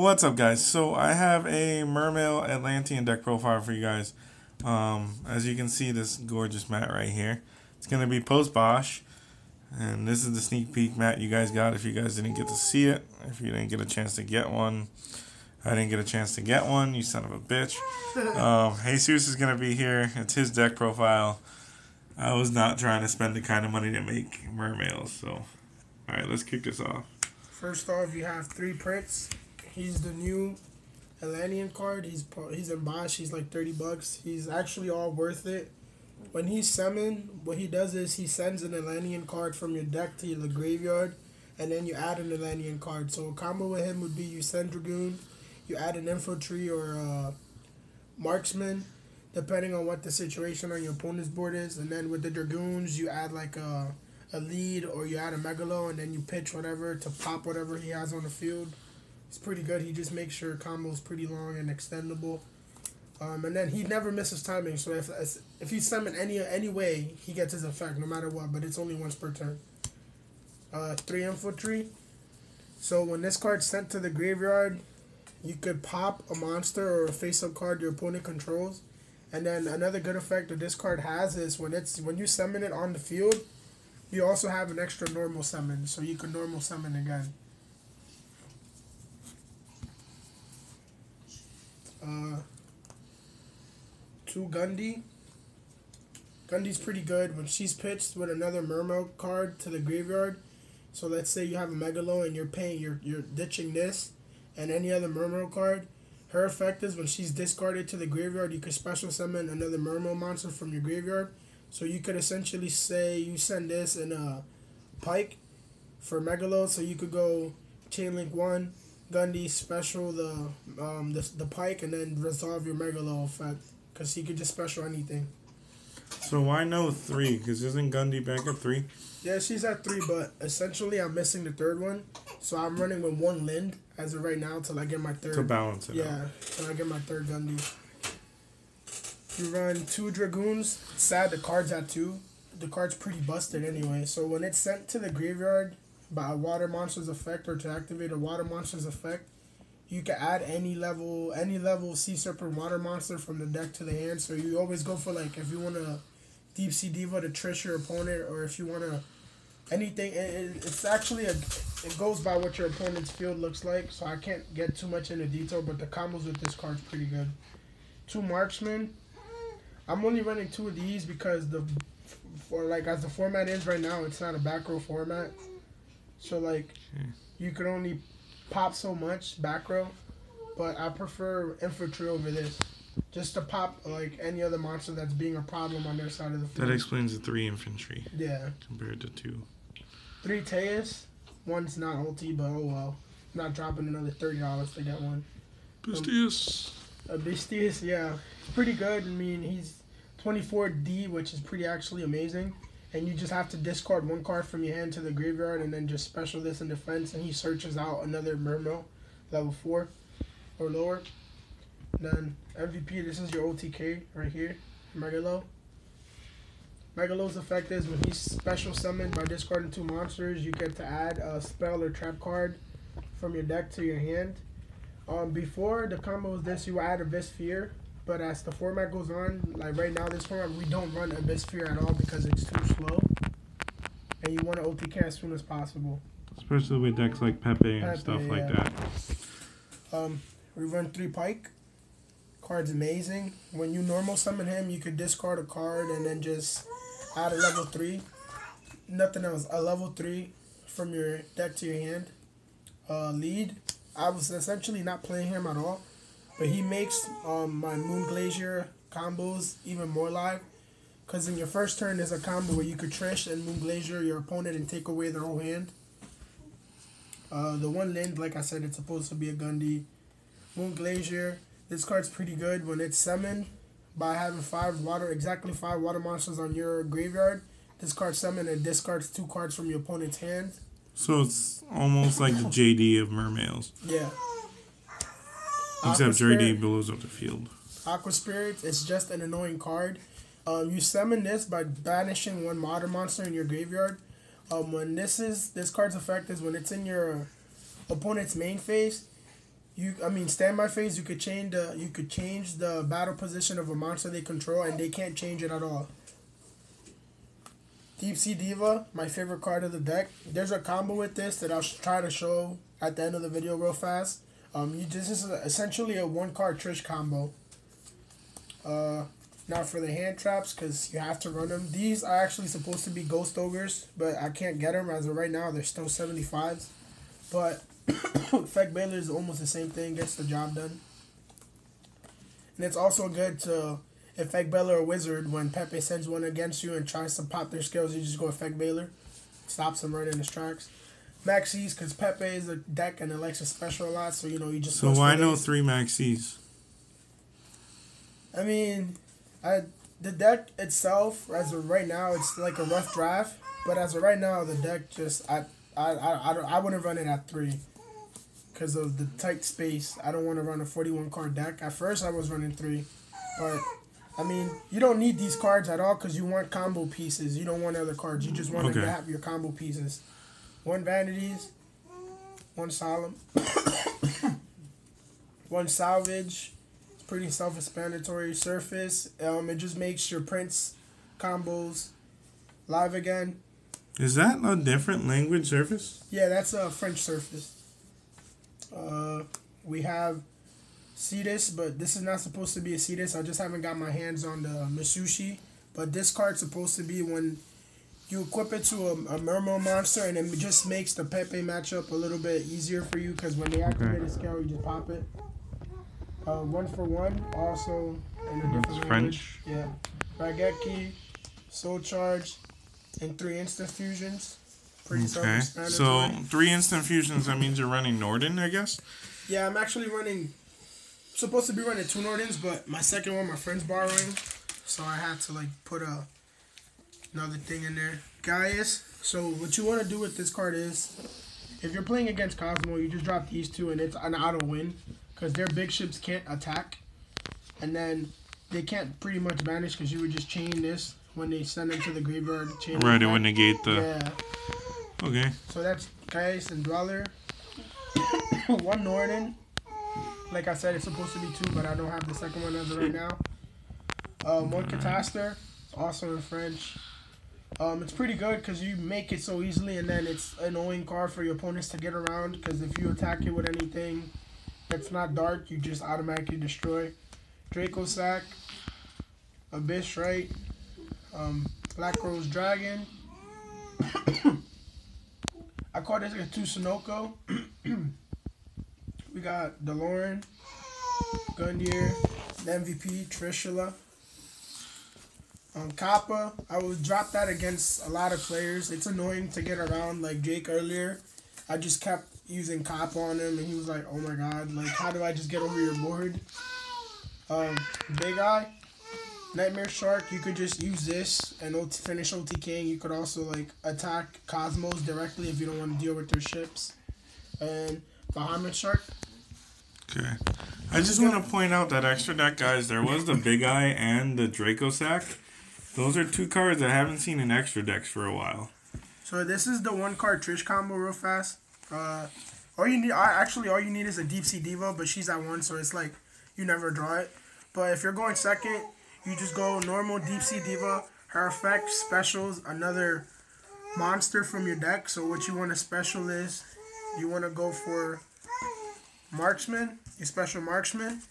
What's up, guys? So I have a Mermail Atlantean deck profile for you guys. As you can see, this gorgeous mat right here. It's going to be post-Bosch. And this is the sneak peek mat you guys got if you guys didn't get to see it. If you didn't get a chance to get one. I didn't get a chance to get one, you son of a bitch. Jesus is going to be here. It's his deck profile. I was not trying to spend the kind of money to make Mermails. So, alright, let's kick this off. First off, you have 3 prints. He's the new Atlantean card. He's in Bosch. He's like $30. He's actually all worth it. When he's summoned, what he does is he sends an Atlantean card from your deck to the graveyard, and then you add an Atlantean card. So a combo with him would be you send Dragoon, you add an Infantry or Marksman, depending on what the situation on your opponent's board is. And then with the Dragoons, you add like a lead or you add a Megalo, and then you pitch whatever to pop whatever he has on the field. It's pretty good. He just makes sure combo's pretty long and extendable. And then he never misses timing. So if he's summoned any way, he gets his effect no matter what. But it's only once per turn. 3 Infantry. So when this card's sent to the graveyard, you could pop a monster or a face-up card your opponent controls. And then another good effect that this card has is when you summon it on the field, you also have an extra normal summon. So you can normal summon again. 2 Gundy. Gundy's pretty good. When she's pitched with another Mermail card to the graveyard, so let's say you have a Megalo and you're ditching this and any other Mermail card, her effect is when she's discarded to the graveyard, you can special summon another Mermail monster from your graveyard. So you could essentially say you send this in a Pike for Megalo, so you could go Chain Link 1, Gundy, special the Pike, and then resolve your Megalo effect. Because he could just special anything. So why no 3? Because isn't Gundy back at 3? Yeah, she's at 3, but essentially I'm missing the 3rd one. So I'm running with 1 Lind as of right now till I get my 3rd. To balance it out. Yeah, till I get my 3rd Gundy. You run 2 Dragoons. It's sad the card's at 2. The card's pretty busted anyway. So when it's sent to the graveyard by a water monster's effect or to activate a water monster's effect, you can add any level Sea Serpent water monster from the deck to the hand. So you always go for, like, if you want to Deep Sea Diva to trish your opponent, or if you want to anything. It's actually it goes by what your opponent's field looks like. So I can't get too much into detail, but the combos with this card's pretty good. 2 Marksmen. I'm only running 2 of these because as the format is right now, it's not a back row format. So like you could only pop so much back row, but I prefer Infantry over this, just to pop like any other monster that's being a problem on their side of the field. That explains the 3 Infantry. Yeah. Compared to 2. 3 Teus. 1's not ulti, but oh well. I'm not dropping another $30 to get one. Bistius. Bistius, yeah. He's pretty good. I mean, he's 24D, which is pretty actually amazing. And you just have to discard 1 card from your hand to the graveyard and then just special this in defense, and he searches out another Mermail, level 4 or lower. Then MVP, this is your OTK right here, Megalo. Megalo's effect is when he's special summoned by discarding 2 monsters, you get to add a spell or trap card from your deck to your hand. Before the combo is this, you add Abyss Fear. But as the format goes on, like right now, this format, we don't run Abyss Fear at all because it's too slow. And you want to OTK as soon as possible. Especially with decks like Pepe and stuff like that. We run 3 Pike. Card's amazing. When you normal summon him, you could discard a card and then just add a level 3. Nothing else. A level 3 from your deck to your hand. Lead. I was essentially not playing him at all. But he makes my Moon Glacier combos even more live. Because in your first turn, there's a combo where you could Trish and Moon Glacier your opponent and take away their whole hand. The 1 Lind, like I said, it's supposed to be a Gundy. Moon Glacier. This card's pretty good when it's summoned by having 5 water monsters on your graveyard. This card summoned and discards 2 cards from your opponent's hand. So it's almost like the JD of Mermails. Yeah. Except JD blows up the field. Aqua Spirit, it's just an annoying card. You summon this by banishing 1 water monster in your graveyard. When this card's effect is when it's in your opponent's main phase, Standby phase. You could change the battle position of a monster they control, and they can't change it at all. Deep Sea Diva, my favorite card of the deck. There's a combo with this that I'll try to show at the end of the video real fast. This is essentially a 1-card Trish combo. Now for the hand traps, because you have to run them. These are actually supposed to be Ghost Ogres, but I can't get them as of right now. They're still 75s. But Effect Bailer is almost the same thing, gets the job done. And it's also good to Effect Bailer a Wizard when Pepe sends one against you and tries to pop their skills. You just go Effect Bailer. Stops him right in his tracks. Maxis, because Pepe is a deck and it likes a special a lot, so you just... So why no 3 Maxis? I mean, the deck itself, as of right now, it's like a rough draft. But as of right now, the deck just... I wouldn't run it at 3 because of the tight space. I don't want to run a 41-card deck. At first, I was running 3. But, I mean, you don't need these cards at all because you want combo pieces. You don't want other cards. You just want to have your combo pieces. 1 Vanities, 1 Solemn, 1 Salvage. It's pretty self-explanatory. Surface. It just makes your Prince combos live again. Is that a different language, Surface? Yeah, that's a French Surface. We have Cetus, but this is not supposed to be a Cetus. I just haven't got my hands on the Masushi. But this card's supposed to be when you equip it to a Mermail monster, and it just makes the Pepe matchup a little bit easier for you, because when they activate a skill, you just pop it. 1 for 1, also in a different French. Yeah. Raigeki, Soul Charge, and 3 instant fusions. Pretty self-explanatory. So 3 instant fusions, that means you're running Norden, I guess? Yeah, I'm actually supposed to be running 2 Nordens, but my second one, my friend's borrowing. So I had to put another thing in there. Gaius, so what you want to do with this card is, if you're playing against Cosmo, you just drop these 2 and it's an auto win. Because their big ships can't attack. And then they can't pretty much vanish because you would just chain this when they send them to the graveyard. Right, it would negate the... Yeah. Okay. So that's Gaius and Dweller. 1 Norden. Like I said, it's supposed to be 2, but I don't have the second one as of right now. 1 Catastor, also in French. It's pretty good because you make it so easily, and then it's an annoying card for your opponents to get around, because if you attack it with anything that's not dark, you just automatically destroy. Draco Sack, Abyss Right, Black Rose Dragon. I call this a 2 Sunoco. We got DeLorean, Gundyr, the MVP, Trishula. Kappa, I would drop that against a lot of players. It's annoying to get around, like Jake earlier. I just kept using Kappa on him, and he was like, oh my god, how do I just get over your board? Big Eye, Nightmare Shark, you could just use this and finish OTKing. You could also attack Cosmos directly if you don't want to deal with their ships. And Bahamut Shark. Okay. I just want to point out that extra deck, guys, there was the Big Eye and the Draco Sack. Those are 2 cards I haven't seen in extra decks for a while. So this is the 1-card Trish combo real fast. All you need is a Deep Sea Diva, but she's at 1, so it's you never draw it. But if you're going second, you just go normal Deep Sea Diva. Her effect specials another monster from your deck. So what you want to special is, you want to go for Marksman, your special Marksman.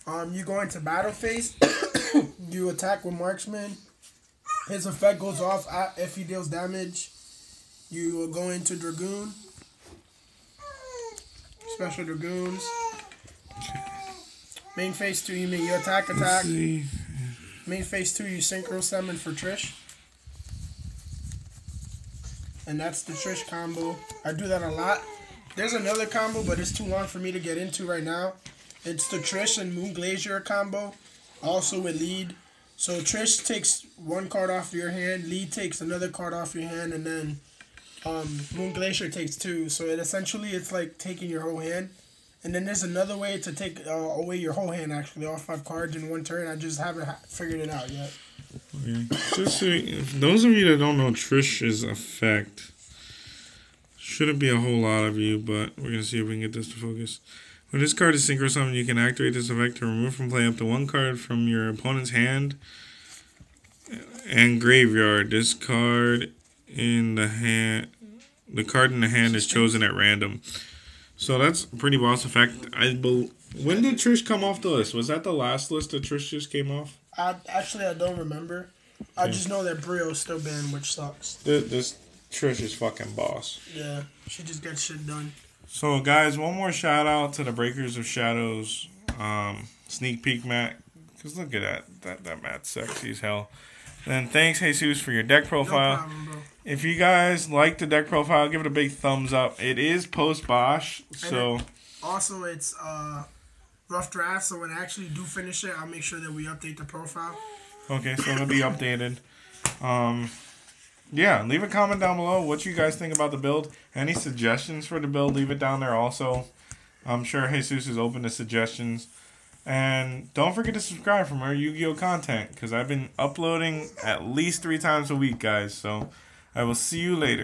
You go into battle phase. You attack with Marksman. His effect goes off if he deals damage. You will go into Dragoon. Special Dragoons. Main phase 2, you attack. Main phase 2, you Synchro Summon for Trish. And that's the Trish combo. I do that a lot. There's another combo, but it's too long for me to get into right now. It's the Trish and Moon Glacier combo, also with lead. So Trish takes 1 card off your hand, lead takes another card off your hand, and then Moon Glacier takes 2. So it's like taking your whole hand. And then there's another way to take away your whole hand, actually, all 5 cards in 1 turn. I just haven't figured it out yet. Okay. Just so those of you that don't know Trish's effect, shouldn't be a whole lot of you, but we're going to see if we can get this to focus. When this card is synchro summoned, you can activate this effect to remove from play up to one card from your opponent's hand and graveyard. This card in the hand, the card in the hand is chosen at random. So that's a pretty boss effect. When did Trish come off the list? Was that the last list that Trish just came off? I don't remember. I just know that Brio's still banned, which sucks. This Trish is fucking boss. Yeah, she just gets shit done. So guys, one more shout out to the Breakers of Shadows sneak peek mat. Cause look at that mat's sexy as hell. Then thanks Jesus for your deck profile. No problem, bro. If you guys like the deck profile, give it a big thumbs up. It is post Bosch, so also it's rough draft. So when I actually do finish it, I'll make sure that we update the profile. okay, so it'll be updated. Yeah, leave a comment down below what you guys think about the build. Any suggestions for the build, leave it down there also. I'm sure Jesus is open to suggestions. And don't forget to subscribe for more Yu-Gi-Oh content, because I've been uploading at least 3 times a week, guys. So I will see you later.